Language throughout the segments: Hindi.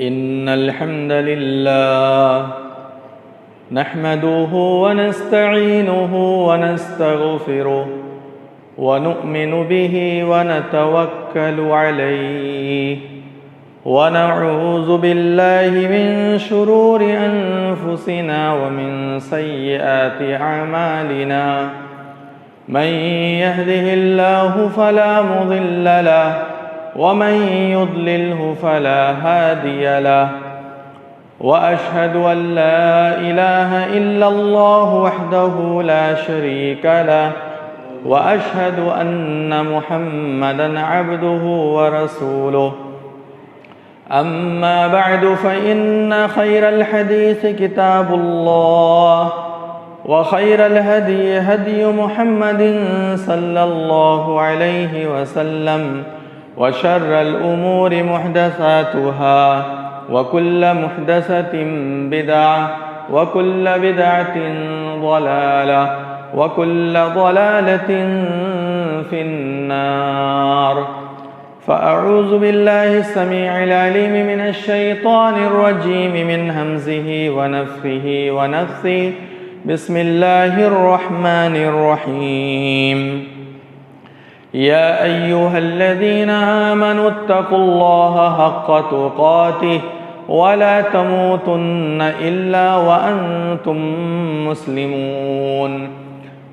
इन्नल हम्दलिल्लाह नहमदुहु व नस्तईनुहु व नस्तगफिरुहु व नु'मिनु बिहि व नतवक्कलु अलैहि व नऊज़ु बिल्लाहि मिन शुरूरि अनफुसिना व मिन सय्यिआति अमालिना मन यहदिहिल्लाहु फला मुदिल्ल लहु व मन युद्लिल्हु फला हादिय लहु व अशहदु अल्ला इलाहा इल्लल्लाहु वहदहु ला शरीक लहु व अशहदु अन्न मुहम्मदन अब्दुहु व रसूलुहु अम्मा बअदु फ़इन्न खैरल हदीस किताबुल्लाह व खैरल हदी हदी मुहम्मदिन सल्लल्लाहु अलैहि वसल्लम व शर्रल उमूरि मुहदसातुहा व कुल्ल मुहदसतिन बिदअह व कुल्ल बिदअतिन ज़लालह व कुल्ल ज़लालतिन फिन्नार। फ़अऊज़ु बिल्लाहि अस्समीइल अलीम मिनश शैतानिर रजीम मिन हमज़िहि व नफ़्ख़िहि व नफ़्सिहि बिस्मिल्लाहिर रहमानिर रहीम। या अय्युहल्लज़ीना आमनुत्तक़ुल्लाहा हक़्क़ तुक़ातिहि व ला तमूतुन्न इल्ला व अंतुम मुस्लिमून।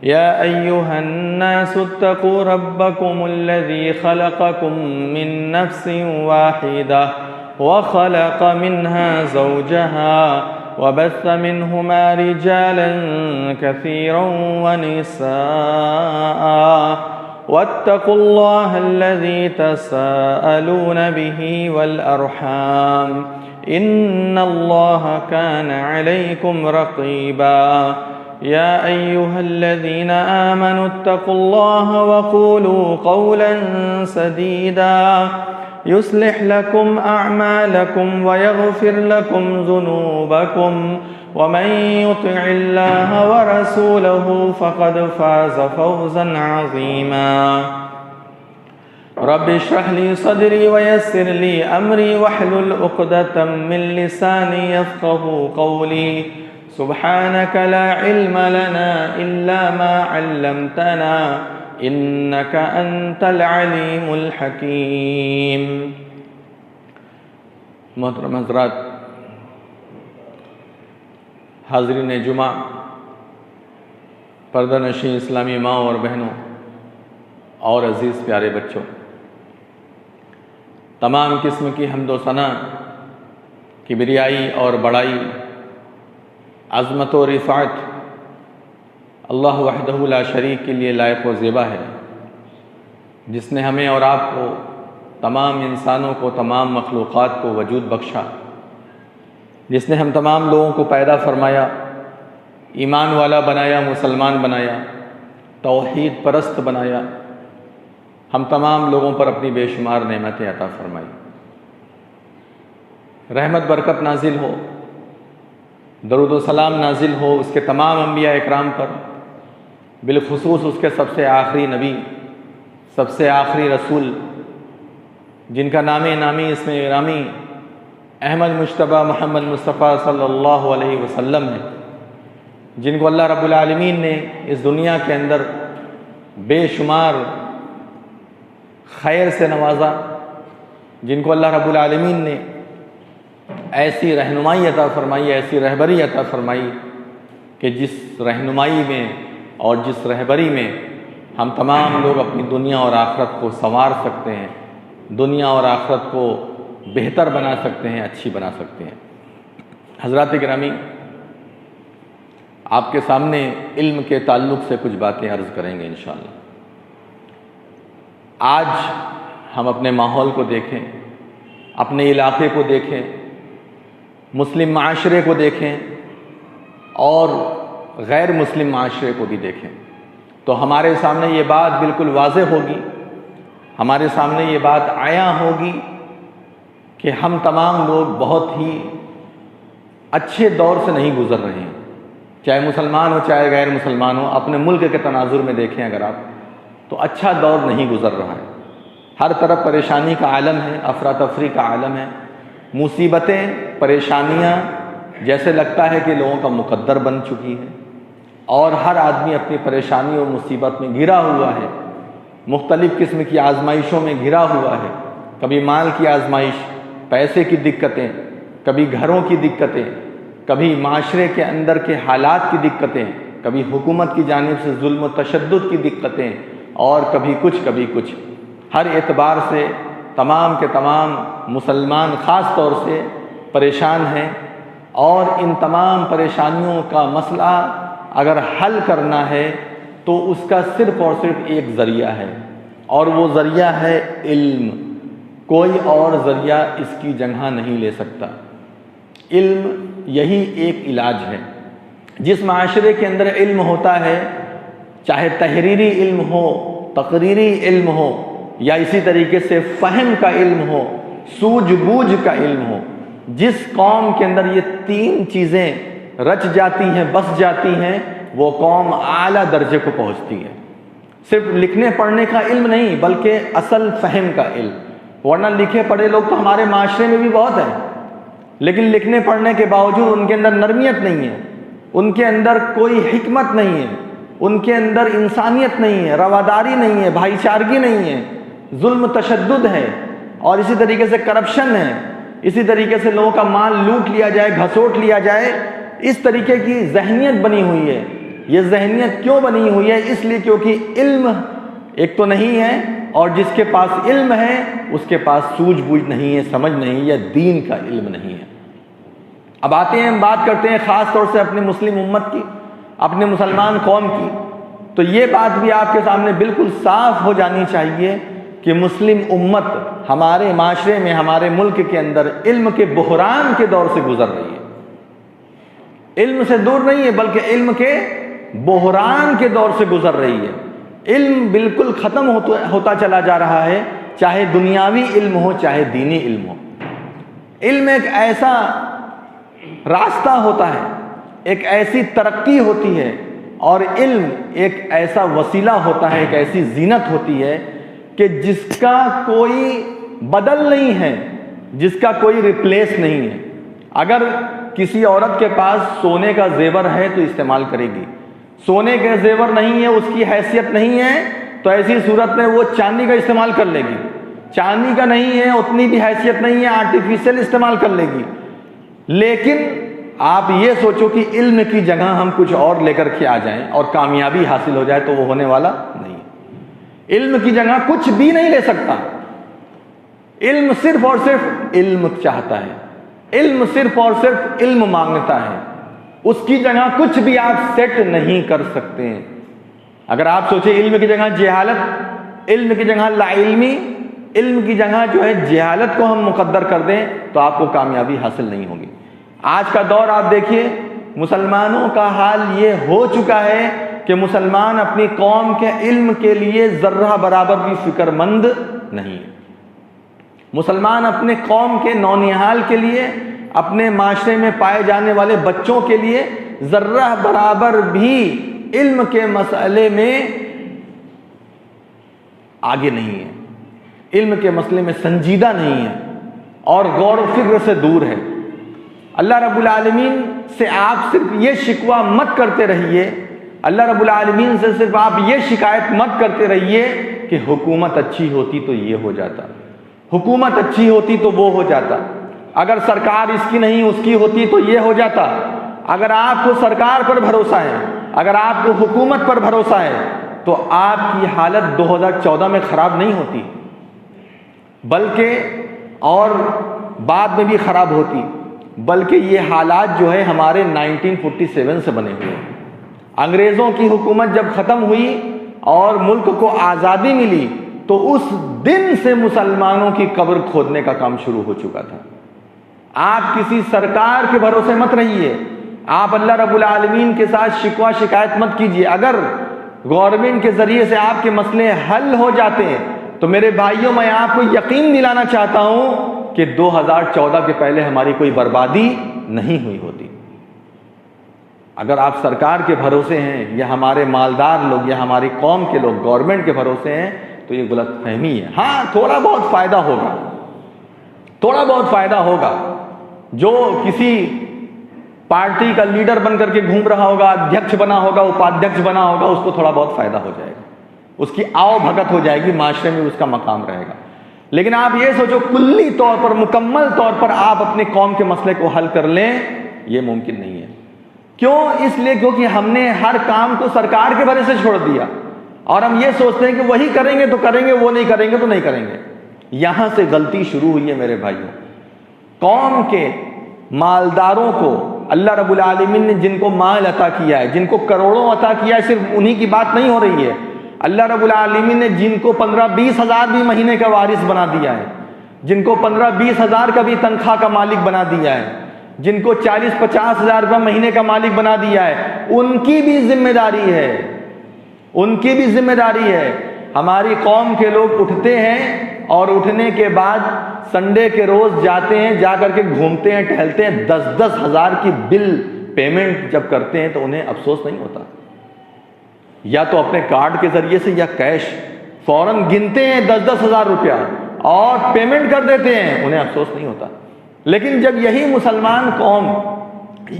या अय्युहन्नासुत्तक़ू रब्बकुमुल्लज़ी ख़लक़कुम मिन नफ़्सिन वाहिदह व ख़लक़ मिन्हा ज़ौजहा व बस्स मिन्हुमा रिजालन कसीरन व निसाअ वत्तक़ुल्लाहल्लज़ी तसाअलून बिही वल अर्हाम इन्नल्लाहा कान अलैकुम रक़ीबा। या अय्युहल्लज़ीना आमनुत्तक़ुल्लाहा व क़ूलू क़ौलन सदीदा युस्लिह लकुम अअमालकुम व यग़फ़िर लकुम ज़ुनूबकुम व मन युतिइल्लाह व रसूलहु फ़क़द फ़ाज़ फ़ौज़न अज़ीमा। रब्बि इश्रह ली सदरी व यस्सिर ली अमरी वहलुल उक़दतम मिन लिसानी यफ़क़हू क़ौली। सुब्हानक ला इल्म लना इल्ला मा अल्लमतना इन्नका अंतल अलीमुल हकीम। मोहतरम हज़रात, हाज़रीन जुमा, पर्दानशीं इस्लामी माँ और बहनों और अज़ीज़ प्यारे बच्चों, तमाम किस्म की हम्द व सना, किबरियाई और बड़ाई, अज़मत व रिफ़ाअत अल्लाह वहदहु ला शरीक के लिए लायक व ज़ेबा है, जिसने हमें और आपको, तमाम इंसानों को, तमाम मखलूक़ात को वजूद बख्शा, जिसने हम तमाम लोगों को पैदा फरमाया, ईमान वाला बनाया, मुसलमान बनाया, तौहीद परस्त बनाया, हम तमाम लोगों पर अपनी बेशुमार नेमतें अता फरमाई। रहमत बरकत नाजिल हो, दरूद व सलाम नाजिल हो उसके तमाम अंबिया इकराम पर, बिलखुसूस उसके सबसे आखिरी नबी, सबसे आखिरी रसूल, जिनका नामे नामी इसमें इरामी अहमद मुश्तबा मोहम्मद मुस्तफ़ा सल्लल्लाहु अलैहि वसल्लम है, जिनको अल्लाह रब्बुल आलमीन ने इस दुनिया के अंदर बेशुमार खैर से नवाजा, जिनको अल्लाह रब्बुल आलमीन ने ऐसी रहनुमाई अता फरमाई, ऐसी रहबरी अता फरमाई कि जिस रहनुमाई में और जिस रहबरी में हम तमाम लोग अपनी दुनिया और आखिरत को संवार सकते हैं, दुनिया और आखिरत को बेहतर बना सकते हैं, अच्छी बना सकते हैं। हज़रात गिरामी, आपके सामने इल्म के ताल्लुक़ से कुछ बातें अर्ज़ करेंगे इंशाअल्लाह। आज हम अपने माहौल को देखें, अपने इलाके को देखें, मुस्लिम माशरे को देखें और गैर मुस्लिम माशरे को भी देखें, तो हमारे सामने ये बात बिल्कुल वाज़ेह होगी, हमारे सामने ये बात आया होगी कि हम तमाम लोग बहुत ही अच्छे दौर से नहीं गुज़र रहे हैं, चाहे मुसलमान हो चाहे गैर मुसलमान हो। अपने मुल्क के तनाजुर में देखें अगर आप, तो अच्छा दौर नहीं गुज़र रहा है। हर तरफ परेशानी का आलम है, अफरा तफरी का आलम है, मुसीबतें, परेशानियां जैसे लगता है कि लोगों का मुकद्दर बन चुकी है और हर आदमी अपनी परेशानी और मुसीबत में घिरा हुआ है, मुख्तलिफ़ किस्म की आजमाइशों में घिरा हुआ है। कभी माल की आजमाइश, पैसे की दिक्कतें, कभी घरों की दिक्कतें, कभी माशरे के अंदर के हालात की दिक्कतें, कभी हुकूमत की जानिब से जुल्म व तशद्दुद की दिक्कतें, और कभी कुछ। हर एतबार से तमाम के तमाम मुसलमान ख़ास तौर से परेशान हैं और इन तमाम परेशानियों का मसला अगर हल करना है तो उसका सिर्फ़ और सिर्फ एक ज़रिया है, और वो ज़रिया है इल्म। कोई और ज़रिया इसकी जगह नहीं ले सकता। इल्म यही एक इलाज है। जिस माशरे के अंदर इल्म होता है, चाहे तहरीरी इल्म हो, तकरीरी इल्म हो, या इसी तरीके से फ़हम का इल्म हो, सूझबूझ का इल्म हो, जिस कौम के अंदर ये तीन चीज़ें रच जाती हैं, बस जाती हैं, वो कौम आला दर्जे को पहुँचती है। सिर्फ लिखने पढ़ने का इल्म नहीं, बल्कि असल फ़हम का इल्म। वरना लिखे पढ़े लोग तो हमारे माशरे में भी बहुत हैं, लेकिन लिखने पढ़ने के बावजूद उनके अंदर नरमियत नहीं है, उनके अंदर कोई हिकमत नहीं है, उनके अंदर इंसानियत नहीं है, रवादारी नहीं है, भाईचारगी नहीं है, जुल्म तशद्दुद है, और इसी तरीके से करप्शन है, इसी तरीके से लोगों का माल लूट लिया जाए, घसोट लिया जाए। इस तरीके की जहनियत बनी हुई है। ये जहनियत क्यों बनी हुई है? इसलिए क्योंकि इल्म एक तो नहीं है, और जिसके पास इल्म है उसके पास सूझबूझ नहीं है, समझ नहीं, या दीन का इल्म नहीं है। अब आते हैं, हम बात करते हैं ख़ास तौर से अपने मुस्लिम उम्मत की, अपने मुसलमान कौम की। तो ये बात भी आपके सामने बिल्कुल साफ हो जानी चाहिए कि मुस्लिम उम्मत हमारे माशरे में, हमारे मुल्क के अंदर इल्म के बुहरान के दौर से गुजर रही है। इल्म से दूर नहीं है, बल्कि इल्म के बुहरान के दौर से गुजर रही है। इल्म बिल्कुल ख़त्म होता चला जा रहा है, चाहे दुनियावी इल्म हो, चाहे दीनी इल्म हो। इल्म एक ऐसा रास्ता होता है, एक ऐसी तरक्की होती है, और इल्म एक ऐसा वसीला होता है, एक ऐसी जीनत होती है कि जिसका कोई बदल नहीं है, जिसका कोई रिप्लेस नहीं है। अगर किसी औरत के पास सोने का जेवर है तो इस्तेमाल करेगी, सोने के जेवर नहीं है, उसकी हैसियत नहीं है, तो ऐसी सूरत में वो चांदी का इस्तेमाल कर लेगी। चांदी का नहीं है, उतनी भी हैसियत नहीं है, आर्टिफिशियल इस्तेमाल कर लेगी। लेकिन आप ये सोचो कि इल्म की जगह हम कुछ और लेकर के आ जाएं और कामयाबी हासिल हो जाए, तो वो होने वाला नहीं। इल्म की जगह कुछ भी नहीं ले सकता। इल्म सिर्फ और सिर्फ इल्म चाहता है, इल्म सिर्फ और सिर्फ इल्म मांगता है, उसकी जगह कुछ भी आप सेट नहीं कर सकते हैं। अगर आप सोचे इल्म की जगह जहालत, इल्म की जगह लाइल्मी, इल्म की जगह जो है जहालत को हम मुकद्दर कर दें, तो आपको कामयाबी हासिल नहीं होगी। आज का दौर आप देखिए, मुसलमानों का हाल ये हो चुका है कि मुसलमान अपनी कौम के इल्म के लिए ज़र्रा बराबर भी फिक्रमंद नहीं है। मुसलमान अपने कौम के नौनिहाल के लिए, अपने माशरे में पाए जाने वाले बच्चों के लिए ज़र्रा बराबर भी इल्म के मसले में आगे नहीं है, इल्म के मसले में संजीदा नहीं है, और गौर व फिक्र से दूर है। अल्लाह रब्बुल आलमीन से आप सिर्फ ये शिकवा मत करते रहिए, अल्लाह रब्बुल आलमीन से सिर्फ आप ये शिकायत मत करते रहिए कि हुकूमत अच्छी होती तो ये हो जाता, हुकूमत अच्छी होती तो वो हो जाता, अगर सरकार इसकी नहीं उसकी होती तो ये हो जाता। अगर आपको सरकार पर भरोसा है, अगर आपको हुकूमत पर भरोसा है, तो आपकी हालत 2014 में ख़राब नहीं होती, बल्कि और बाद में भी ख़राब होती, बल्कि ये हालात जो है हमारे 1947 से बने हुए हैं। अंग्रेज़ों की हुकूमत जब ख़त्म हुई और मुल्क को आज़ादी मिली, तो उस दिन से मुसलमानों की कब्र खोदने का काम शुरू हो चुका था। आप किसी सरकार के भरोसे मत रहिए, आप अल्लाह रब्बुल आलमीन के साथ शिकवा शिकायत मत कीजिए। अगर गवर्नमेंट के ज़रिए से आपके मसले हल हो जाते हैं, तो मेरे भाइयों, मैं आपको यकीन दिलाना चाहता हूँ कि 2014 के पहले हमारी कोई बर्बादी नहीं हुई होती। अगर आप सरकार के भरोसे हैं, या हमारे मालदार लोग, या हमारी कौम के लोग गवर्नमेंट के भरोसे हैं, तो ये गलतफहमी है। हाँ, थोड़ा बहुत फ़ायदा होगा, थोड़ा बहुत फ़ायदा होगा। जो किसी पार्टी का लीडर बन करके घूम रहा होगा, अध्यक्ष बना होगा, उपाध्यक्ष बना होगा, उसको थोड़ा बहुत फ़ायदा हो जाएगा, उसकी आओ भगत हो जाएगी, माशरे में उसका मकाम रहेगा। लेकिन आप ये सोचो कुल्ली तौर पर, मुकम्मल तौर पर आप अपने कौम के मसले को हल कर लें, ये मुमकिन नहीं है। क्यों? इसलिए क्योंकि हमने हर काम को सरकार के भरोसे छोड़ दिया और हम ये सोचते हैं कि वही करेंगे तो करेंगे, वो नहीं करेंगे तो नहीं करेंगे। यहां से गलती शुरू हुई है मेरे भाइयों। कौम के मालदारों को अल्लाह रब्बुल आलमीन ने जिनको माल अता किया है, जिनको करोड़ों अता किया है, सिर्फ उन्हीं की बात नहीं हो रही है। अल्लाह रब्बुल आलमीन ने जिनको 15-20 हज़ार भी महीने का वारिस बना दिया है, जिनको 15-20 हज़ार का भी तनख्वाह का मालिक बना दिया है, जिनको 40-50 हज़ार रुपये महीने का मालिक बना दिया है, उनकी भी जिम्मेदारी है, उनकी भी जिम्मेदारी है। हमारी कौम के लोग उठते हैं और उठने के बाद संडे के रोज जाते हैं, जा करके घूमते हैं, टहलते हैं, 10-10 हज़ार की बिल पेमेंट जब करते हैं तो उन्हें अफसोस नहीं होता। या तो अपने कार्ड के जरिए से या कैश फौरन गिनते हैं 10-10 हज़ार रुपया और पेमेंट कर देते हैं, उन्हें अफसोस नहीं होता। लेकिन जब यही मुसलमान कौम,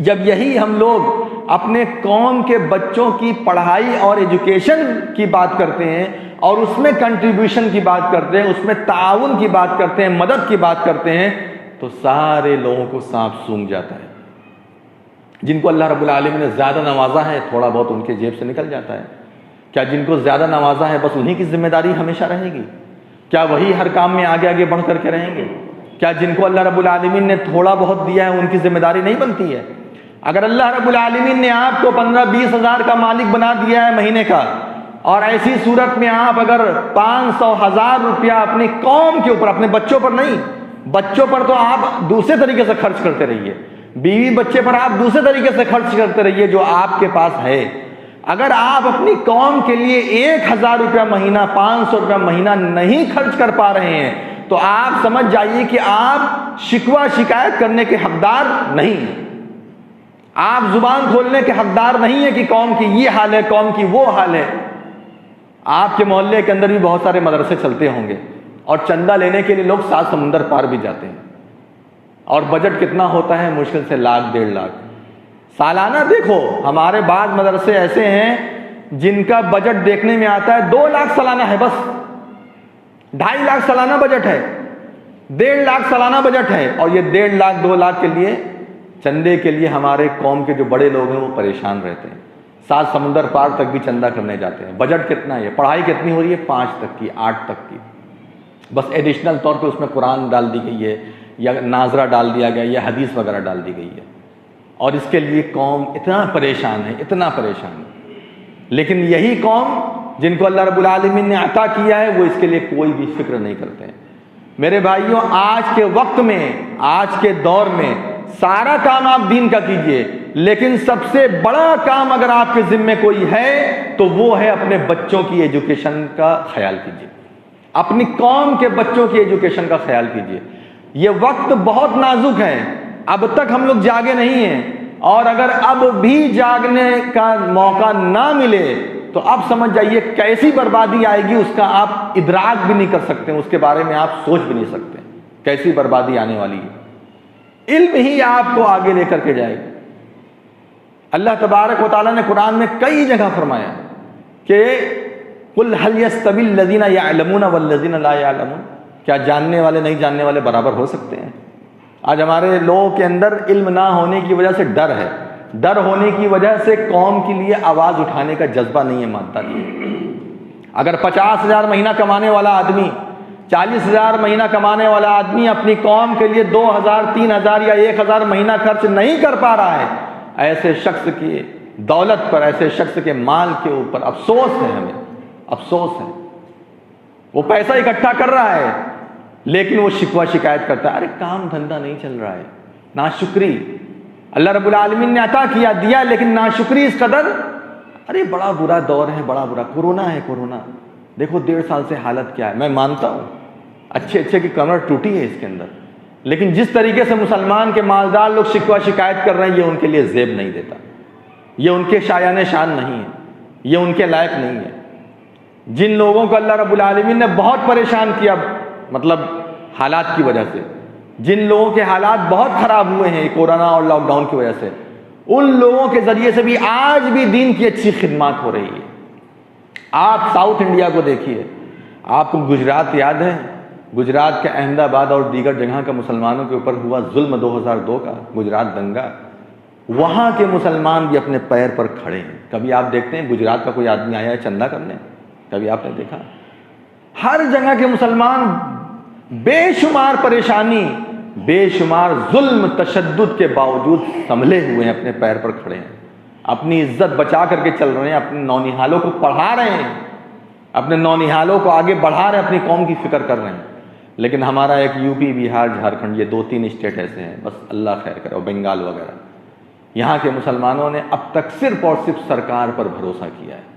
जब यही हम लोग अपने कौम के बच्चों की पढ़ाई और एजुकेशन की बात करते हैं और उसमें कंट्रीब्यूशन की बात करते हैं, उसमें ताउन की बात करते हैं, मदद की बात करते हैं, तो सारे लोगों को सांप सूंघ जाता है। जिनको अल्लाह रब्बुल आलमीन ने ज़्यादा नवाजा है, थोड़ा बहुत उनके जेब से निकल जाता है। क्या जिनको ज़्यादा नवाजा है बस उन्हीं की जिम्मेदारी हमेशा रहेगी? क्या वही हर काम में आगे आगे बढ़ करके रहेंगे? क्या जिनको अल्लाह रब्बुल आलमीन ने थोड़ा बहुत दिया है उनकी जिम्मेदारी नहीं बनती है? अगर अल्लाह रब्बुल आलमीन ने आपको 15-20 हज़ार का मालिक बना दिया है महीने का, और ऐसी सूरत में आप अगर 500,000 रुपया अपनी कौम के ऊपर, अपने बच्चों पर नहीं, बच्चों पर तो आप दूसरे तरीके से खर्च करते रहिए, बीवी बच्चे पर आप दूसरे तरीके से खर्च करते रहिए जो आपके पास है। अगर आप अपनी कौम के लिए 1,000 रुपया महीना, 500 रुपया महीना नहीं खर्च कर पा रहे हैं तो आप समझ जाइए कि आप शिकवा शिकायत करने के हकदार नहीं हैं। आप जुबान खोलने के हकदार नहीं है कि कौम की ये हाल है, कौम की वो हाल है। आपके मोहल्ले के अंदर भी बहुत सारे मदरसे चलते होंगे और चंदा लेने के लिए लोग 7 समुंदर पार भी जाते हैं, और बजट कितना होता है? मुश्किल से 1,00,000-1.5 लाख सालाना। देखो हमारे बाद मदरसे ऐसे हैं जिनका बजट देखने में आता है 2 लाख सालाना है, बस 2.5 लाख सालाना बजट है, 1.5 लाख सालाना बजट है। और ये 1.5 लाख 2 लाख के लिए, चंदे के लिए हमारे कौम के जो बड़े लोग हैं वो परेशान रहते हैं। 7 समुंदर पार तक भी चंदा करने जाते हैं। बजट कितना है? पढ़ाई कितनी हो रही है? 5 तक की, 8 तक की, बस एडिशनल तौर पे उसमें कुरान डाल दी गई है या नाजरा डाल दिया गया या हदीस वगैरह डाल दी गई है, और इसके लिए कौम इतना परेशान है, इतना परेशान है। लेकिन यही कौम जिनको अल्लाह रब्बुल आलमीन ने अता किया है वो इसके लिए कोई भी फिक्र नहीं करते हैं। मेरे भाइयों, आज के वक्त में, आज के दौर में सारा काम आप दीन का कीजिए, लेकिन सबसे बड़ा काम अगर आपके जिम्मे कोई है तो वो है अपने बच्चों की एजुकेशन का ख्याल कीजिए, अपनी कौम के बच्चों की एजुकेशन का ख्याल कीजिए। ये वक्त बहुत नाजुक है, अब तक हम लोग जागे नहीं हैं, और अगर अब भी जागने का मौका ना मिले तो अब समझ जाइए कैसी बर्बादी आएगी, उसका आप इदराक भी नहीं कर सकते, उसके बारे में आप सोच भी नहीं सकते कैसी बर्बादी आने वाली है। इल्म ही आपको आगे लेकर के जाएगा। अल्लाह तबारक व तआला ने कुरान में कई जगह फरमाया कि कुल हल यस्तविल लज़ीना यअलमून वल्लज़ीना ला यअलमून, क्या जानने वाले नहीं जानने वाले बराबर हो सकते हैं? आज हमारे लोगों के अंदर इल्म ना होने की वजह से डर है, डर होने की वजह से कौम के लिए आवाज़ उठाने का जज्बा नहीं है, मानता नहीं है। अगर 50,000 महीना कमाने वाला आदमी, 40,000 महीना कमाने वाला आदमी अपनी कौम के लिए 2,000, 3,000 या 1,000 महीना खर्च नहीं कर पा रहा है, ऐसे शख्स की दौलत पर, ऐसे शख्स के माल के ऊपर अफसोस है, हमें अफसोस है। वो पैसा इकट्ठा कर रहा है लेकिन वो शिकवा शिकायत करता है, अरे काम धंधा नहीं चल रहा है, नाशुक्री। अल्लाह रब्बुल आलमीन ने अता किया, दिया, लेकिन नाशुक्री इस कदर, अरे बड़ा बुरा दौर है, बड़ा बुरा कोरोना है, कोरोना देखो 1.5 साल से हालत क्या है। मैं मानता हूँ अच्छे की कमर टूटी है इसके अंदर, लेकिन जिस तरीके से मुसलमान के मालदार लोग शिकवा शिकायत कर रहे हैं, ये उनके लिए जेब नहीं देता, ये उनके शायान शान नहीं है, ये उनके लायक नहीं है। जिन लोगों को अल्लाह रब्बुल आलमीन ने बहुत परेशान किया, मतलब हालात की वजह से, जिन लोगों के हालात बहुत ख़राब हुए हैं कोरोना और लॉकडाउन की वजह से, उन लोगों के ज़रिए से भी आज भी दीन की अच्छी खिदमत हो रही है। आप साउथ इंडिया को देखिए, आपको गुजरात याद है? गुजरात के अहमदाबाद और दीगर जगह का मुसलमानों के ऊपर हुआ जुल्म 2002 का गुजरात दंगा, वहाँ के मुसलमान भी अपने पैर पर खड़े हैं। कभी आप देखते हैं गुजरात का कोई आदमी आया है चंदा करने? कभी आपने देखा? हर जगह के मुसलमान बेशुमार परेशानी, बेशुमार जुल्म तशद्दुद के बावजूद संभले हुए हैं, अपने पैर पर खड़े हैं, अपनी इज्जत बचा करके चल रहे हैं, अपने नौनिहालों को पढ़ा रहे हैं, अपने नौनिहालों को आगे बढ़ा रहे हैं, अपनी कौम की फिक्र कर रहे हैं। लेकिन हमारा एक यूपी, बिहार, झारखंड, ये 2-3 स्टेट ऐसे हैं, बस अल्लाह खैर करे, और बंगाल वगैरह, यहाँ के मुसलमानों ने अब तक सिर्फ और सिर्फ सरकार पर भरोसा किया है।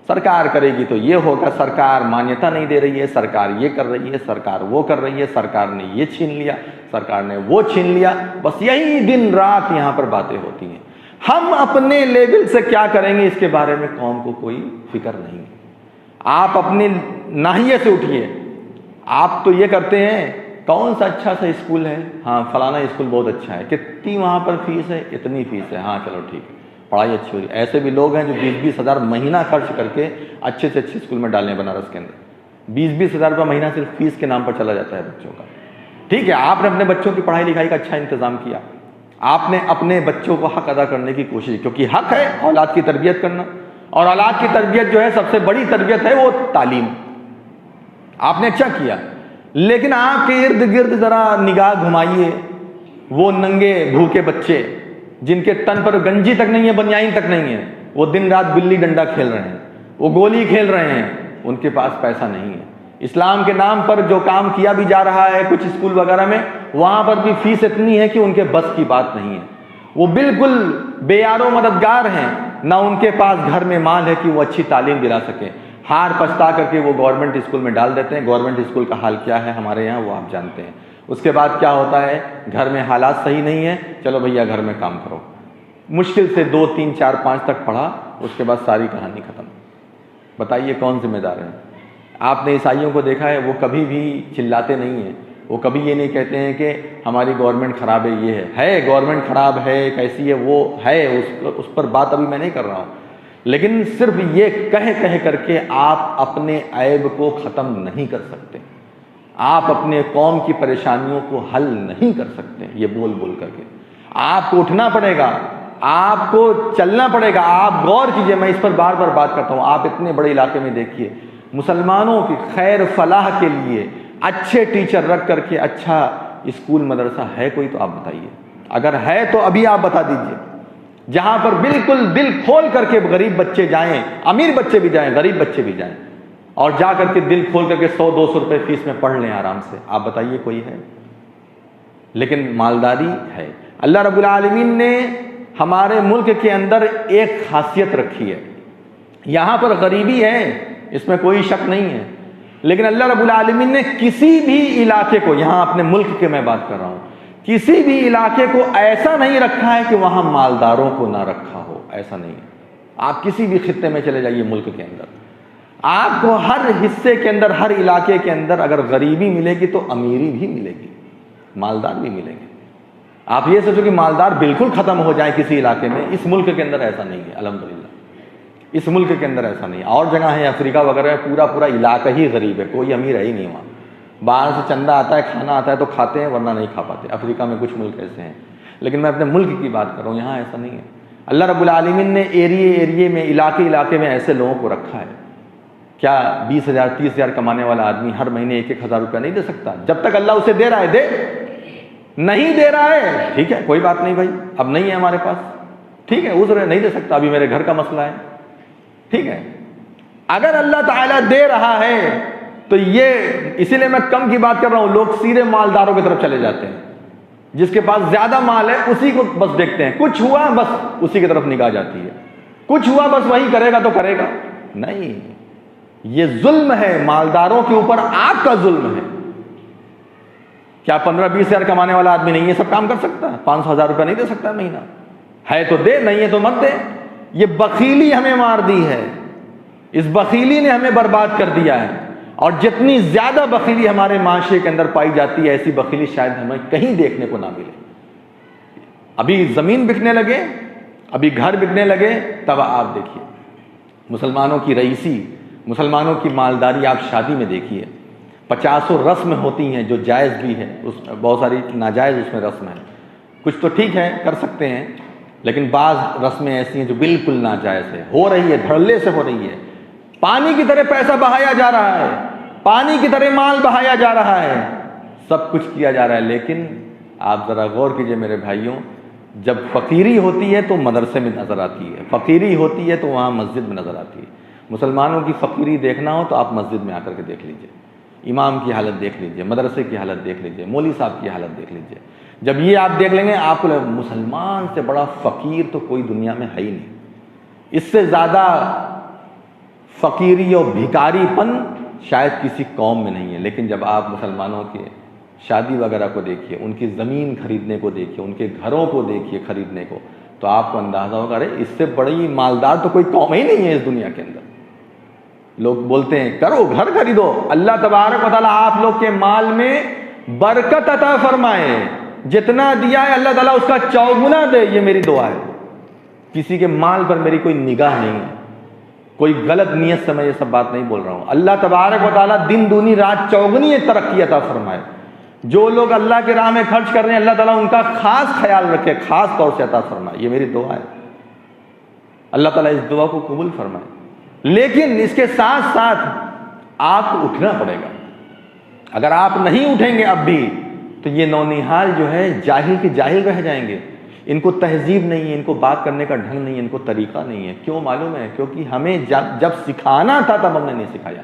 सरकार करेगी तो ये होगा, सरकार मान्यता नहीं दे रही है, सरकार ये कर रही है, सरकार वो कर रही है, सरकार ने ये छीन लिया, सरकार ने वो छीन लिया, बस यही दिन रात यहाँ पर बातें होती हैं। हम अपने लेवल से क्या करेंगे इसके बारे में कौम को कोई फिक्र नहीं है। आप अपनी नाहिए से उठिए, आप तो ये करते हैं कौन सा अच्छा सा स्कूल है, हाँ फलाना स्कूल बहुत अच्छा है, कितनी वहाँ पर फीस है, इतनी फीस है, हाँ चलो ठीक है, पढ़ाई अच्छी हो रही है। ऐसे भी लोग हैं जो 20-20 हज़ार महीना खर्च करके अच्छे से अच्छे स्कूल में डालने बनारस के अंदर 20-20 हज़ार रुपये महीना सिर्फ फीस के नाम पर चला जाता है बच्चों का। ठीक है, आपने अपने बच्चों की पढ़ाई लिखाई का अच्छा इंतजाम किया, आपने अपने बच्चों को हक अदा करने की कोशिश, क्योंकि हक है औलाद की तरबियत करना, और औलाद की तरबियत जो है सबसे बड़ी तरबियत है वो तालीम। आपने अच्छा किया, लेकिन आपके इर्द गिर्द जरा निगाह घुमाइए, वो नंगे भूखे बच्चे जिनके तन पर गंजी तक नहीं है, बनियाइन तक नहीं है, वो दिन रात बिल्ली डंडा खेल रहे हैं, वो गोली खेल रहे हैं, उनके पास पैसा नहीं है। इस्लाम के नाम पर जो काम किया भी जा रहा है कुछ स्कूल वगैरह में, वहां पर भी फीस इतनी है कि उनके बस की बात नहीं है। वो बिल्कुल बेयारो मददगार हैं, ना उनके पास घर में माल है कि वो अच्छी तालीम दिला सके। हार पछता करके वो गवर्नमेंट स्कूल में डाल देते हैं। गवर्नमेंट स्कूल का हाल क्या है हमारे यहाँ वो आप जानते हैं। उसके बाद क्या होता है, घर में हालात सही नहीं है, चलो भैया घर में काम करो, मुश्किल से 2, 3, 4, 5 तक पढ़ा, उसके बाद सारी कहानी खत्म। बताइए कौन जिम्मेदार है? आपने ईसाइयों को देखा है, वो कभी भी चिल्लाते नहीं हैं, वो कभी ये नहीं कहते हैं कि हमारी गवर्नमेंट ख़राब है, ये है गवर्नमेंट ख़राब है, कैसी है वो है, उस पर बात अभी मैं नहीं कर रहा हूँ, लेकिन सिर्फ ये कह करके आप अपने ऐब को ख़त्म नहीं कर सकते, आप अपने कौम की परेशानियों को हल नहीं कर सकते। ये बोल बोल करके आपको उठना पड़ेगा, आपको चलना पड़ेगा। आप गौर कीजिए, मैं इस पर बार बार बात करता हूँ, आप इतने बड़े इलाके में देखिए, मुसलमानों की खैर फलाह के लिए अच्छे टीचर रख करके अच्छा स्कूल मदरसा है कोई? तो आप बताइए, अगर है तो अभी आप बता दीजिए, जहां पर बिल्कुल दिल खोल करके गरीब बच्चे जाएं, अमीर बच्चे भी जाएं, गरीब बच्चे भी जाएं, और जा करके दिल खोल करके 100-200 रुपए फीस में पढ़ लें आराम से। आप बताइए कोई है? लेकिन मालदारी है। अल्लाह रब्बुल आलमीन ने हमारे मुल्क के अंदर एक खासियत रखी है, यहाँ पर गरीबी है, इसमें कोई शक नहीं है, लेकिन अल्लाह रब्बुल आलमीन ने किसी भी इलाके को, यहाँ अपने मुल्क के मैं बात कर रहा हूँ, किसी भी इलाके को ऐसा नहीं रखा है कि वहाँ मालदारों को ना रखा हो, ऐसा नहीं है। आप किसी भी खित्ते में चले जाइए मुल्क के अंदर, आपको हर हिस्से के अंदर, हर इलाके के अंदर अगर गरीबी मिलेगी तो अमीरी भी मिलेगी, मालदार भी मिलेंगे। आप ये सोचो कि मालदार बिल्कुल ख़त्म हो जाए किसी इलाके में, इस मुल्क के अंदर ऐसा नहीं है, अल्हम्दुलिल्लाह इस मुल्क के अंदर ऐसा नहीं है। और जगह है अफ्रीका वगैरह, पूरा पूरा इलाका ही गरीब है, कोई अमीर है ही नहीं वहाँ। बाहर से चंदा आता है, खाना आता है तो खाते हैं, वरना नहीं खा पाते। अफ्रीका में कुछ मुल्क ऐसे हैं, लेकिन मैं अपने मुल्क की बात कर रहा हूँ, यहाँ ऐसा नहीं है। अल्लाह रब्बुल आलमीन ने एरिए में, इलाके में ऐसे लोगों को रखा है। क्या 20,000 30,000 कमाने वाला आदमी हर महीने 1-1 हज़ार रुपया नहीं दे सकता? जब तक अल्लाह उसे दे रहा है दे, नहीं दे रहा है ठीक है, कोई बात नहीं भाई, अब नहीं है हमारे पास, ठीक है, उज़र नहीं दे सकता, अभी मेरे घर का मसला है, ठीक है। अगर अल्लाह ताला दे रहा है तो ये, इसीलिए मैं कम की बात कर रहा हूं, लोग सीधे मालदारों की तरफ चले जाते हैं, जिसके पास ज्यादा माल है उसी को बस देखते हैं, कुछ हुआ बस उसी की तरफ निगाह जाती है, कुछ हुआ बस वही करेगा तो करेगा। नहीं, ये जुल्म है, मालदारों के ऊपर आपका जुल्म है। क्या 15-20 हज़ार कमाने वाला आदमी नहीं ये सब काम कर सकता? 500,000 रुपया नहीं दे सकता महीना? है तो दे, नहीं है तो मत दे। ये बखीली हमें मार दी है, इस बखीली ने हमें बर्बाद कर दिया है। और जितनी ज़्यादा बखीली हमारे माशरे के अंदर पाई जाती है, ऐसी बखीली शायद हमें कहीं देखने को ना मिले। अभी ज़मीन बिकने लगे, अभी घर बिकने लगे, तब आप देखिए मुसलमानों की रईसी, मुसलमानों की मालदारी आप शादी में देखिए। 50 रस्म होती हैं जो जायज़ भी है, उसमें बहुत सारी नाजायज़ उसमें रस्म है। कुछ तो ठीक है, कर सकते हैं, लेकिन बाज़ रस्में ऐसी हैं जो बिल्कुल नाजायज़ है, हो रही है, धड़ल्ले से हो रही है। पानी की तरह पैसा बहाया जा रहा है, पानी की तरह माल बहाया जा रहा है, सब कुछ किया जा रहा है। लेकिन आप ज़रा गौर कीजिए मेरे भाइयों, जब फ़कीरी होती है तो मदरसे में नज़र आती है, फ़कीरी होती है तो वहाँ मस्जिद में नज़र आती है। मुसलमानों की फ़कीरी देखना हो तो आप मस्जिद में आकर के देख लीजिए, इमाम की हालत देख लीजिए, मदरसे की हालत देख लीजिए, मौलवी साहब की हालत देख लीजिए। जब ये आप देख लेंगे आपको मुसलमान से बड़ा फ़कीर तो कोई दुनिया में है ही नहीं। इससे ज़्यादा फ़कीरी और भिखारीपन शायद किसी कौम में नहीं है। लेकिन जब आप मुसलमानों के शादी वगैरह को देखिए, उनकी ज़मीन खरीदने को देखिए, उनके घरों को देखिए खरीदने को, तो आपको अंदाज़ा होगा अरे इससे बड़ी मालदार तो कोई कौम ही नहीं है इस दुनिया के अंदर। लोग बोलते हैं करो घर खरीदो, अल्लाह तबारक व तआला आप लोग के माल में बरकत अता फरमाए, जितना दिया है अल्लाह ताला उसका चौगुना दे, ये मेरी दुआ है। किसी के माल पर मेरी कोई निगाह नहीं है, कोई गलत नीयत से मैं ये सब बात नहीं बोल रहा हूँ। अल्लाह तबारक व तआला दिन दूनी रात चौगुनी तरक्की अता फरमाए। जो लोग अल्लाह के राह में खर्च कर रहे हैं अल्लाह ताला उनका खास ख्याल रखे, खास तौर से अता फरमाए, ये मेरी दुआ है। अल्लाह ताला इस दुआ को कबूल फरमाए। लेकिन इसके साथ साथ आपको उठना पड़ेगा। अगर आप नहीं उठेंगे अब भी तो ये नौनिहाल जो है जाहिल के जाहिल रह जाएंगे। इनको तहजीब नहीं है, इनको बात करने का ढंग नहीं है, इनको तरीका नहीं है। क्यों मालूम है? क्योंकि हमें जब सिखाना था तब हमने नहीं सिखाया।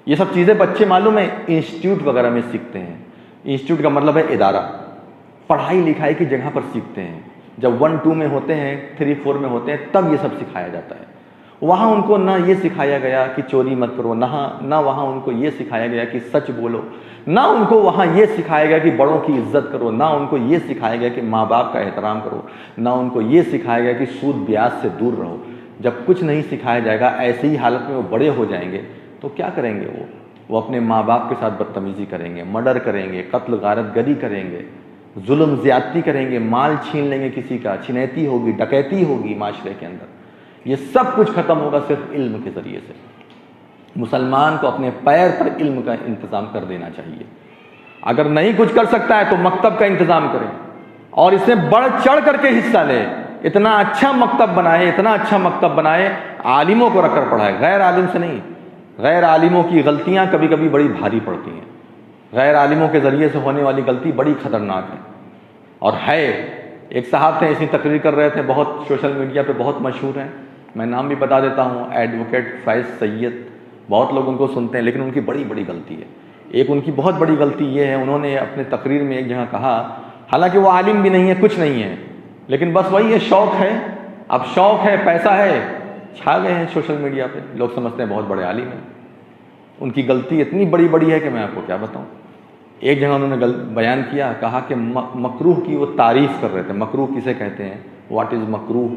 ये सब चीज़ें बच्चे मालूम है इंस्टीट्यूट वगैरह में सीखते हैं। इंस्टीट्यूट का मतलब है इदारा, पढ़ाई लिखाई की जगह पर सीखते हैं। जब 1-2 में होते हैं, 3-4 में होते हैं, तब ये सब सिखाया जाता है। वहाँ उनको ना ये सिखाया गया कि चोरी मत करो, ना वहाँ उनको ये सिखाया गया कि सच बोलो, ना उनको वहाँ ये सिखाया गया कि बड़ों की इज्जत करो, ना उनको ये सिखाया गया कि माँ बाप का एहतराम करो, ना उनको ये सिखाया गया कि सूद ब्याज से दूर रहो। जब कुछ नहीं सिखाया जाएगा, ऐसी ही हालत में वो बड़े हो जाएंगे तो क्या करेंगे? वो अपने माँ बाप के साथ बदतमीज़ी करेंगे, मर्डर करेंगे, कत्ल गारत गरी करेंगे, जुल्म ज़्यादती करेंगे, माल छीन लेंगे किसी का, छिनैती होगी, डकैती होगी माशरे के अंदर। ये सब कुछ ख़त्म होगा सिर्फ इल्म के ज़रिए से। मुसलमान को अपने पैर पर इल्म का इंतज़ाम कर देना चाहिए। अगर नहीं कुछ कर सकता है तो मकतब का इंतज़ाम करें और इसमें बढ़ चढ़ करके हिस्सा ले। इतना अच्छा मकतब बनाए, इतना अच्छा मकतब बनाए, आलिमों को रखकर पढ़ाए, गैर आलिम से नहीं। गैर आलिमों की गलतियाँ कभी कभी बड़ी भारी पड़ती हैं। गैर आलिमों के ज़रिए से होने वाली गलती बड़ी ख़तरनाक है और है। एक साहब थे, ऐसी तकरीर कर रहे थे, बहुत सोशल मीडिया पे बहुत मशहूर हैं, मैं नाम भी बता देता हूँ, एडवोकेट फैज़ सैयद। बहुत लोग उनको सुनते हैं, लेकिन उनकी बड़ी बड़ी गलती है। एक उनकी बहुत बड़ी गलती ये है, उन्होंने अपने तकरीर में एक जगह कहा, हालांकि वो आलिम भी नहीं है, कुछ नहीं है, लेकिन बस वही है, शौक़ है। अब शौक़ है, पैसा है, छा गए हैं सोशल मीडिया पे, लोग समझते हैं बहुत बड़े आलिम हैं। उनकी गलती इतनी बड़ी बड़ी है कि मैं आपको क्या बताऊँ। एक जगह उन्होंने बयान किया, कहा कि मकरूह की वो तारीफ़ कर रहे थे। मकरूह किसे कहते हैं, व्हाट इज़ मकरूह,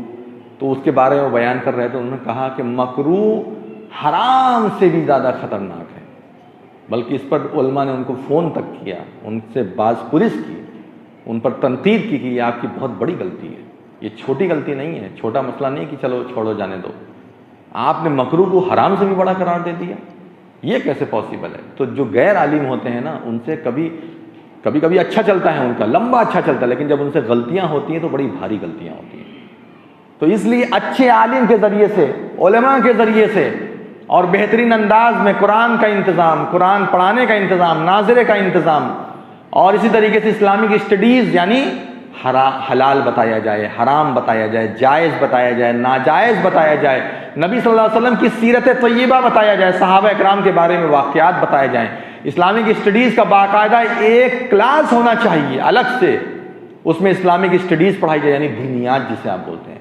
तो उसके बारे में वो बयान कर रहे थे। उन्होंने कहा कि मकरूह हराम से भी ज़्यादा ख़तरनाक है। बल्कि इस पर उलमा ने उनको फ़ोन तक किया, उनसे बाज़पुरिस की, उन पर तनकीद की कि ये आपकी बहुत बड़ी गलती है, ये छोटी गलती नहीं है, छोटा मसला नहीं कि चलो छोड़ो जाने दो। आपने मकरूह को हराम से भी बड़ा करार दे दिया, ये कैसे पॉसिबल है? तो जो गैर आलिम होते हैं ना, उनसे कभी कभी अच्छा चलता है, उनका लंबा अच्छा चलता है, लेकिन जब उनसे गलतियाँ होती हैं तो बड़ी भारी गलतियाँ होती हैं। तो इसलिए अच्छे आलिम के ज़रिए से, उलमा के ज़रिए से और बेहतरीन अंदाज में कुरान का इंतज़ाम, कुरान पढ़ाने का इंतज़ाम, नाज़िरे का इंतज़ाम, और इसी तरीके से इस्लामिक स्टडीज़ यानी हलाल बताया जाए, हराम बताया जाए, जायज़ बताया जाए, नाजायज़ बताया जाए, नबी सल्लल्लाहु अलैहि वसल्लम की सीरत तय्यबा बताया जाए, सहाबा इकराम के बारे में वाक़यात बताए जाएँ। इस्लामिक स्टडीज़ का बाकायदा एक क्लास होना चाहिए अलग से, उसमें इस्लामिक स्टडीज़ पढ़ाई जाए, यानी दीनियात जिसे आप बोलते हैं,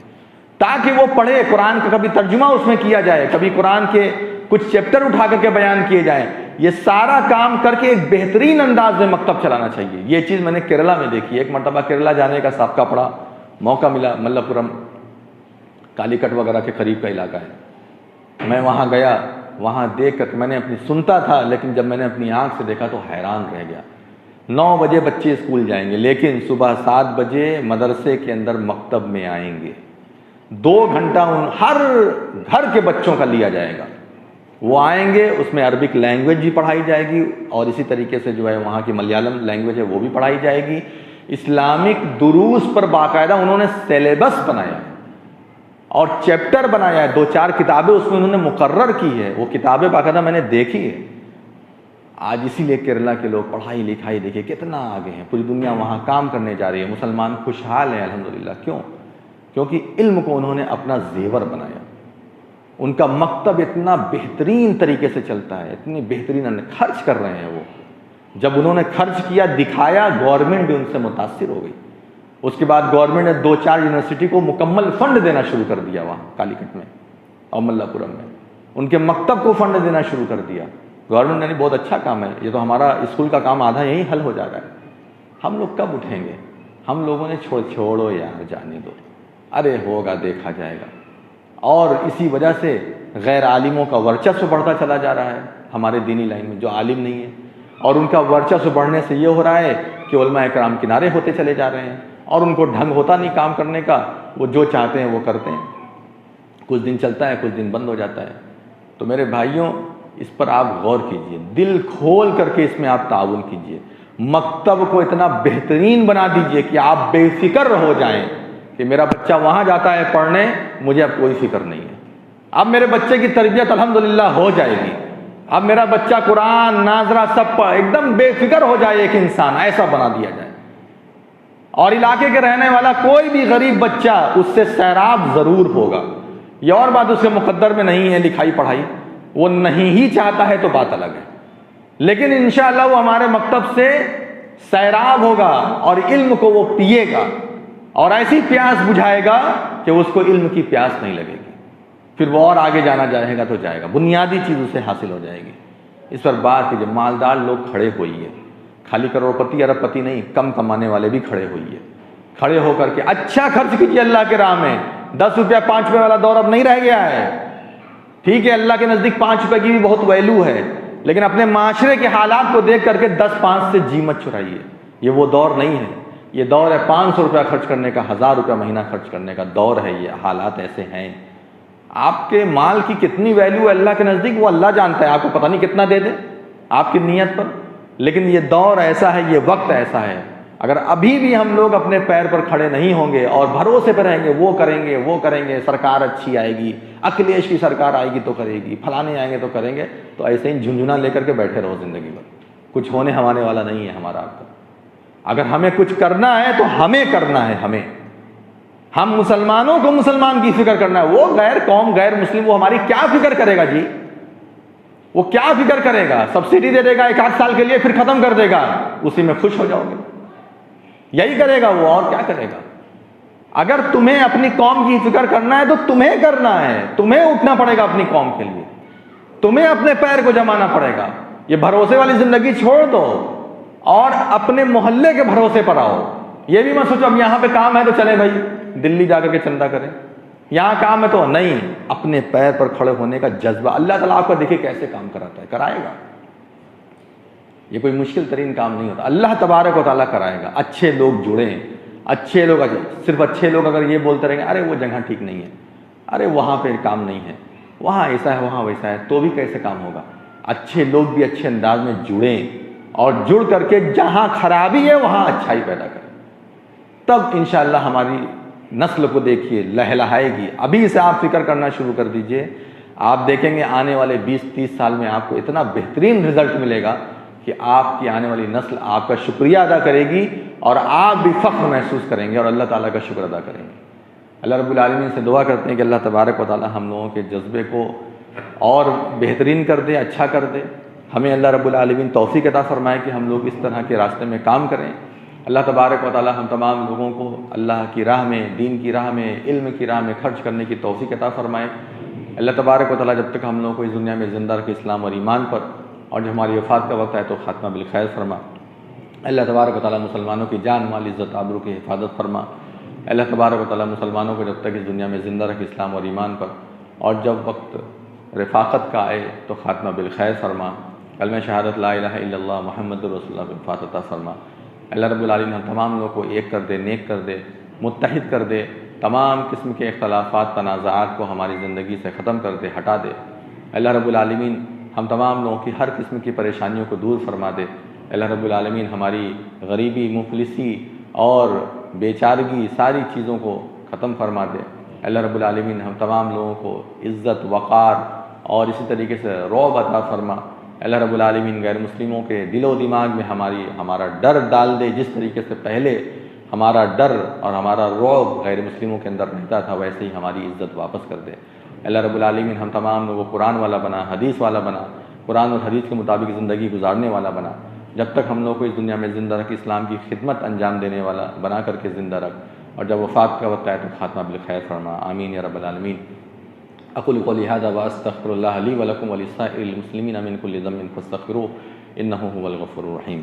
ताकि वो पढ़े। कुरान का कभी तर्जुमा उसमें किया जाए, कभी कुरान के कुछ चैप्टर उठा करके बयान किए जाएं। ये सारा काम करके एक बेहतरीन अंदाज में मकतब चलाना चाहिए। ये चीज़ मैंने केरला में देखी। एक मरतबा केरला जाने का साबका पड़ा, मौका मिला, मल्लपुरम कालीकट वगैरह के करीब का इलाका है। मैं वहाँ गया वहाँ देख कर मैंने अपनी सुनता था, लेकिन जब मैंने अपनी आँख से देखा तो हैरान रह गया। 9 बजे बच्चे स्कूल जाएंगे, लेकिन सुबह 7 बजे मदरसे के अंदर मकतब में आएंगे। 2 घंटा उन हर घर के बच्चों का लिया जाएगा। वो आएंगे, उसमें अरबिक लैंग्वेज भी पढ़ाई जाएगी और इसी तरीके से जो है वहाँ की मलयालम लैंग्वेज है वो भी पढ़ाई जाएगी। इस्लामिक दुरूस पर बाकायदा उन्होंने सिलेबस बनाया और चैप्टर बनाया है, 2-4 किताबें उसमें उन्होंने मुकर्रर की है। वो किताबें बाकायदा मैंने देखी है। आज इसीलिए केरला के लोग पढ़ाई लिखाई देखिए कितना आगे हैं, पूरी दुनिया वहाँ काम करने जा रही है, मुसलमान खुशहाल हैं अल्हम्दुलिल्लाह। क्यों? क्योंकि इल्म को उन्होंने अपना जेवर बनाया। उनका मकतब इतना बेहतरीन तरीके से चलता है, इतनी बेहतरीन खर्च कर रहे हैं वो। जब उन्होंने खर्च किया, दिखाया, गवर्नमेंट भी उनसे मुतासिर हो गई। उसके बाद गवर्नमेंट ने 2-4 यूनिवर्सिटी को मुकम्मल फंड देना शुरू कर दिया वहाँ कालीकट में और मल्लापुरम में। उनके मकतब को फंड देना शुरू कर दिया गवर्नमेंट ने। बहुत अच्छा काम है ये, तो हमारा स्कूल का काम आधा यही हल हो जा रहा है। हम लोग कब उठेंगे? हम लोगों ने छोड़ो यार, जाने दो, अरे होगा देखा जाएगा। और इसी वजह से गैर आलिमों का वर्चस्व बढ़ता चला जा रहा है हमारे दीनी लाइन में, जो आलिम नहीं है, और उनका वर्चस्व बढ़ने से ये हो रहा है कि उलमा इकराम किनारे होते चले जा रहे हैं और उनको ढंग होता नहीं काम करने का। वो जो चाहते हैं वो करते हैं, कुछ दिन चलता है, कुछ दिन बंद हो जाता है। तो मेरे भाइयों, इस पर आप गौर कीजिए, दिल खोल करके इसमें आप ताउन कीजिए। मकतब को इतना बेहतरीन बना दीजिए कि आप बेफिक्र हो जाएं कि मेरा बच्चा वहाँ जाता है पढ़ने, मुझे अब कोई फिक्र नहीं है। अब मेरे बच्चे की तरबियत अल्हम्दुलिल्लाह हो जाएगी। अब मेरा बच्चा कुरान, नाजरा सब पर एकदम बेफिक्र हो जाए। एक इंसान ऐसा बना दिया जाए, और इलाके के रहने वाला कोई भी गरीब बच्चा उससे सैराब जरूर होगा। ये और बात उसके मुकद्दर में नहीं है लिखाई पढ़ाई, वो नहीं ही चाहता है तो बात अलग है, लेकिन इंशाअल्लाह वो हमारे मकतब से सैराब होगा और इल्म को वो पिएगा और ऐसी प्यास बुझाएगा कि उसको इल्म की प्यास नहीं लगेगी। फिर वो और आगे जाना चाहेगा तो जाएगा, बुनियादी चीज़ उसे हासिल हो जाएगी। इस पर बात कीजिए। मालदार लोग खड़े होइए, खाली करोड़पति अरबपति नहीं, कम कमाने वाले भी खड़े होइए। खड़े होकर के अच्छा खर्च कीजिए अल्लाह के राह में। 10 रुपया 5 रुपये वाला दौर अब नहीं रह गया है। ठीक है, अल्लाह के नज़दीक 5 रुपये की भी बहुत वैल्यू है, लेकिन अपने माशरे के हालात को देख करके 10-5 से जी मत चुराइए। ये वो दौर नहीं है। ये दौर है 500 रुपया खर्च करने का, 1000 रुपया महीना खर्च करने का दौर है। ये हालात ऐसे हैं। आपके माल की कितनी वैल्यू है अल्लाह के नज़दीक, वो अल्लाह जानता है। आपको पता नहीं कितना दे दे आपकी नीयत पर, लेकिन ये दौर ऐसा है, ये वक्त ऐसा है। अगर अभी भी हम लोग अपने पैर पर खड़े नहीं होंगे और भरोसे पर रहेंगे, वो करेंगे वो करेंगे, सरकार अच्छी आएगी, अखिलेश की सरकार आएगी तो करेगी, फलाने आएंगे तो करेंगे, तो ऐसे ही झुंझुना लेकर के बैठे रहो जिंदगी भर। कुछ होने हमारे वाला नहीं है हमारा आपका। अगर हमें कुछ करना है तो हमें करना है। हम मुसलमानों को मुसलमान की फिक्र करना है। वो गैर कौम, गैर मुस्लिम, वो हमारी क्या फिक्र करेगा जी? वो क्या फिक्र करेगा? सब्सिडी दे देगा 1-8 साल के लिए, फिर खत्म कर देगा, उसी में खुश हो जाओगे। यही करेगा वो, और क्या करेगा? अगर तुम्हें अपनी कौम की फिक्र करना है तो तुम्हें करना है, तुम्हें उठना पड़ेगा अपनी कौम के लिए, तुम्हें अपने पैर को जमाना पड़ेगा। ये भरोसे वाली जिंदगी छोड़ दो और अपने मोहल्ले के भरोसे पर आओ। ये भी मत सोचो अब यहां पे काम है तो चले भाई दिल्ली जाकर के चंदा करें, यहां काम है तो नहीं। अपने पैर पर खड़े होने का जज्बा, अल्लाह ताला आपको देखिए कैसे काम कराता है, कराएगा। ये कोई मुश्किल तरीन काम नहीं होता, अल्लाह तबारक व तआला कराएगा। अच्छे लोग जुड़ें, अच्छे लोग, सिर्फ अच्छे लोग अगर ये बोलते रहेंगे अरे वो जगह ठीक नहीं है, अरे वहाँ पे काम नहीं है, वहाँ ऐसा है, वहाँ वैसा है, तो भी कैसे काम होगा? अच्छे लोग भी अच्छे अंदाज में जुड़ें और जुड़ करके जहाँ खराबी है वहाँ अच्छाई पैदा करें, तब इंशाअल्लाह हमारी नस्ल को देखिए लहलहाएगी। अभी से आप फिक्र करना शुरू कर दीजिए, आप देखेंगे आने वाले 20-30 साल में आपको इतना बेहतरीन रिजल्ट मिलेगा कि आपकी आने वाली नस्ल आपका शुक्रिया अदा करेगी और आप भी फ़ख्र महसूस करेंगे और अल्लाह ताला का शुक्र अदा करेंगे। अल्लाह रब्बुल आलमीन से दुआ करते हैं कि अल्लाह तबारक व तआला हम लोगों के जज्बे को और बेहतरीन कर दे, अच्छा कर दे। हमें अल्लाह रब्बुल आलमीन तौफीक अता फरमाए कि हम लोग इस तरह के रास्ते में काम करें। अल्लाह तबारक व तआला हम तमाम लोगों को अल्लाह की राह में, दीन की राह में, इल्म की राह में खर्च करने की तौफीक अता फरमाए। अल्लाह तबारक व तआला जब तक हम लोगों को इस दुनिया में ज़िंदा रखे इस्लाम और ईमान पर, और जब हमारी वफ़ात का वक्त है तो ख़ात्मा बिल खैर फरमा। अल्लाह तबारक व तआला मुसलमानों की जान, माल, इज़्ज़त, आबरू की हिफाजत फरमा। अल्लाह तबारक व तआला मुसलमानों को जब तक इस दुनिया में ज़िंदा रखे इस्लाम और ईमान पर, और जब वक्त रफ़ाक़त का आए तो ख़ात्मा बिलखैर फरमा। कलमा शहादत ला इलाहा इल्लल्लाह मुहम्मदुर रसूलुल्लाह की वफ़ात अता फरमा। अल्लाह रब्बुल आलमीन हम तमाम लोगों को एक कर दे, नेक कर दे, मुत्तहिद कर दे, तमाम किस्म के इख्तलाफ़ात तनाज़ात को हमारी ज़िंदगी से ख़त्म कर दे, हटा दे। अल्लाह रब्बुल आलमीन हम तमाम लोगों की हर किस्म की परेशानियों को दूर फरमा दे। अल्लाह रब्बुल आलमीन हमारी गरीबी, मुफलिसी और बेचारगी सारी चीज़ों को ख़त्म फरमा दे। अल्लाह रब्बुल आलमीन हम तमाम लोगों को इज़्ज़त, वक़ार और इसी तरीके से रौब अता फरमा। अल्लाह रब्बुल आलमीन गैर मुस्लिमों के दिलो दिमाग में हमारा डर डाल दे। जिस तरीके से पहले हमारा डर और हमारा रौब गैर मुस्लिमों के अंदर रहता था, वैसे ही हमारी इज़्ज़त वापस कर दे। अल्लाह रब्बुल आलमीन हम तमाम लोगों को कुरान वाला बना, हदीस वाला बना, कुरान और हदीस के मुताबिक ज़िंदगी गुजारने वाला बना। जब तक हम लोग को इस दुनिया में ज़िंदा रख, इस्लाम की खिदमत अंजाम देने वाला बना करके ज़िंदा रख, और जब वफ़ात का वक्त आए तो ख़ात्मा बिलखैर फरमा। आमीन या रब्बल आलमीन। अक़ूलु क़ौली हाज़ा व अस्तग़फ़िरुल्लाह ली व लकुम व लिस्साइरिल मुस्लिमीन मिन कुल्लि ज़ंबिन फ़स्तग़फ़िरूहु इन्नहु हुवल गफ़ूरुर रहीम।